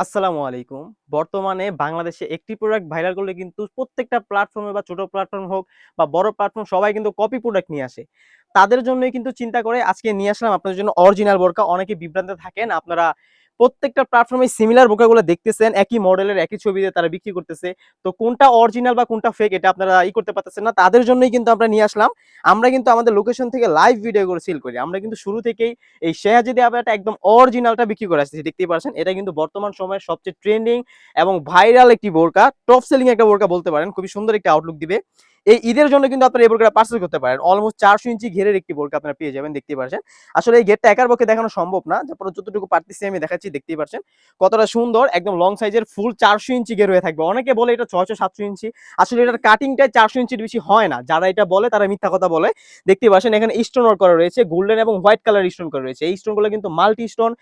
আসসালামু আলাইকুম। বর্তমানে বাংলাদেশে একটি প্রোডাক্ট ভাইরাল করলে কিন্তু প্রত্যেকটা প্ল্যাটফর্মে বা ছোট প্ল্যাটফর্ম হোক বা বড় প্ল্যাটফর্ম সবাই কিন্তু কপি প্রোডাক্ট নিয়ে আসে। তাদের জন্যই কিন্তু চিন্তা করে আজকে নিয়ে আসলাম আপনাদের জন্য অরিজিনাল বোরকা। অনেকে বিভ্রান্তে থাকেন। আপনারা প্রত্যেকটা প্ল্যাটফর্মে সিমিলার বোরকাগুলো দেখতেছেন, একই মডেলের একই ছবিতে তারা বিক্রি করতেছে। তো কোনটা অরিজিনাল বা কোনটা ফেক এটা আপনারা করতে পারতেছেন না। তাদের জন্যই কিন্তু আমরা নিয়ে আসলাম। আমরা কিন্তু আমাদের লোকেশন থেকে লাইভ ভিডিও করে সেল করি। আমরা কিন্তু শুরু থেকেই এই শেহাজিদি আবায়াটা একদম অরিজিনালটা বিক্রি করে আসতেছি। দেখতেই পাচ্ছেন এটা কিন্তু বর্তমান সময়ের সবচেয়ে ট্রেন্ডিং এবং ভাইরাল একটি বোরকা, টপ সেলিং একটা বোরকা বলতে পারেন। খুবই সুন্দর একটা আউটলুক দিবে। এই ঈদের জন্য কিন্তু আপনারা এই বোরকাটা পারচেজ করতে পারেন। অলমোস্ট 400 ইঞ্চি ঘেরের একটি বোরকা আপনারা পেয়ে যাবেন, দেখতেই পাচ্ছেন। আসলে এই ঘেরটা একার পক্ষে দেখানো সম্ভব না। তারপরে যতটুকু পারতেছি আমি দেখাচ্ছি, দেখতেই পাচ্ছেন কতটা সুন্দর। একদম লং সাইজের ফুল 400 ইঞ্চি ঘের হয়ে থাকবে। অনেকে বলে এটা 600-700 ইঞ্চি। আসলে এটার কাটিংটাই 400 ইঞ্চির বেশি হয় না। যারা এটা বলে তারা মিথ্যা কথা বলে। দেখতে পাচ্ছেন এখানে স্টোন ওয়ার্ক করা রয়েছে, গোল্ডেন এবং হোয়াইট কালার স্টোন করা রয়েছে। এই স্টোনগুলো কিন্তু মাল্টি স্টোন,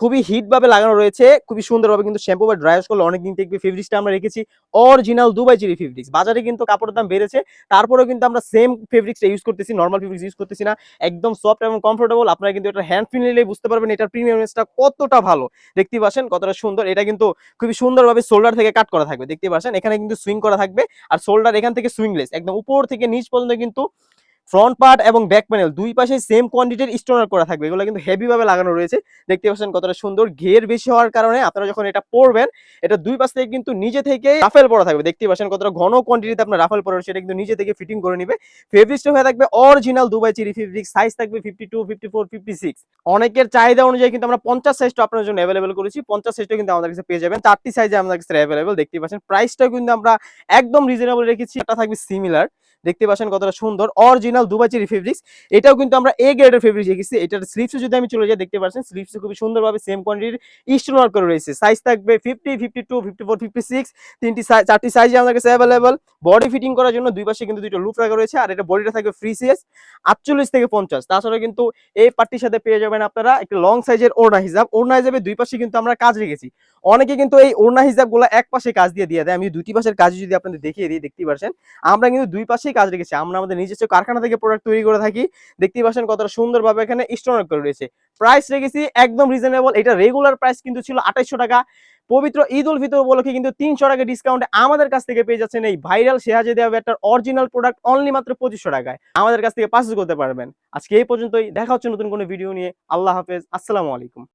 খুবই হিট ভাবে লাগানো রয়েছে, খুবই সুন্দরভাবে। কিন্তু শ্যাম্পু বা ড্রাই ওয়াশ করলে অনেকদিন দেখবে। ফেব্রিক্সটা আমরা রেখেছি অরিজিনাল দুবাই চেরি ফেব্রিক্স। বাজারে কিন্তু কাপড়ের দাম বেড়েছে, তারপরেও কিন্তু আমরা সেম ফেব্রিক্সটা ইউজ করতেছি, নর্মাল ফেব্রিক্স ইউজ করতেছি না। একদম সফট এবং কমফোর্টেবল। আপনারা কিন্তু এটা হ্যান্ড ফিল নিলেই বুঝতে পারবেন এটার প্রিমিয়ামনেসটা কতটা ভালো। দেখতে পাচ্ছেন কতটা সুন্দর। এটা কিন্তু খুবই সুন্দরভাবে শোল্ডার থেকে কাট করা থাকবে, দেখতে পাচ্ছেন। এখানে কিন্তু সুইং করা থাকবে, আর শোল্ডার এখান থেকে সুইংলেস, একদম উপর থেকে নিচ পর্যন্ত কিন্তু ফ্রন্ট পার্ট এবং ব্যাক প্যানেল দুই পাশে সেম কোয়ান্টিটির স্টোনার করা থাকবে। এগুলো কিন্তু হেভি ভাবে লাগানো রয়েছে, দেখতে পাচ্ছেন কতটা সুন্দর। ঘের বেশি হওয়ার কারণে আপনারা যখন এটা পরবেন, এটা দুই পাশ থেকে কিন্তু নিজে থেকে রাফেল পরা থাকবে। দেখতে পাচ্ছেন কতটা ঘন কোয়ান্টিটিতে আপনার রাফেল পরা রয়েছে, এটা কিন্তু নিজে থেকে ফিটিং করে নিবে। ফেব্রিক্সটা হয়ে থাকবে original Dubai cherry fabric. Size থাকবে 52, 54, 56। অনেকের চাহিদা অনুযায়ী কিন্তু আমরা 50 সাইজটা আপনার জন্য অ্যাভেলেবল করেছি। 50 সাইজটা কিন্তু আমাদের কাছে পেয়ে যাবেন। 4টি সাইজে আমাদের কাছে অ্যাভেলেবল, দেখতে পাচ্ছেন। প্রাইসটাও কিন্তু আমরা একদম রিজনেবল রেখেছি। এটা থাকবে সিমিলার, দেখতে পাচ্ছেন কতটা সুন্দর অরিজিনাল দুবাই চেরি ফেব্রিক্স। এটাও কিন্তু আমরা এ গ্রেডের ফেব্রিক্স রেখেছি। এটার স্লিপসে যদি আমি চলে যাই, দেখতে পাচ্ছেন স্লিপসে খুবই সুন্দরভাবে সেম কোয়ান্টিটির স্টোন ওয়ার্ক করে রয়েছে। সাইজ থাকবে 50, 52, 54, 56। চারটি সাইজে আমাদের কাছে অ্যাভেলেবল। বডি ফিটিং করার জন্য দুই পাশে কিন্তু দুইটা লুপ রাখা রয়েছে, আর এটা বডিটা থাকবে ফ্রি সাইজ 48 থেকে 50। তাছাড়া কিন্তু এই পার্টির সাথে পেয়ে যাবেন আপনারা একটা লং সাইজের ওড়না হিজাব। ওড়না হিজাবে দুই পাশে কিন্তু আমরা কাজ রেখেছি। অনেকে কিন্তু এই ওড়না হিজাব গুলো এক পাশে কাজ দিয়ে দেয়। আমি দুটি পাশের কাজ যদি আপনাদের দেখিয়ে দিই, দেখতে পাচ্ছেন আমরা কিন্তু দুই পাশেই কাজ রেখেছি। আমরা আমাদের নিজস্ব কারখানা থেকে প্রোডাক্ট তৈরি করে থাকি। দেখতেই পাচ্ছেন কতটা সুন্দরভাবে এখানে স্টোন করে রয়েছে। প্রাইস রেখেছি একদম রিজনেবল। এটা রেগুলার প্রাইস কিন্তু ছিল 2800 টাকা। পবিত্র ঈদ উল ফিতর উপলক্ষে কিন্তু 300 টাকা ডিসকাউন্টে আমাদের কাছ থেকে পেয়ে যাচ্ছেন এই ভাইরাল শেহাজিদি আবায়াটার অরিজিনাল প্রোডাক্ট অনলি মাত্র 2500 টাকায় আমাদের কাছ থেকে পারচেজ করতে পারবেন। আজকে এই পর্যন্তই, দেখা হচ্ছে নতুন কোনো ভিডিও নিয়ে। আল্লাহ হাফেজ, আসসালামু আলাইকুম।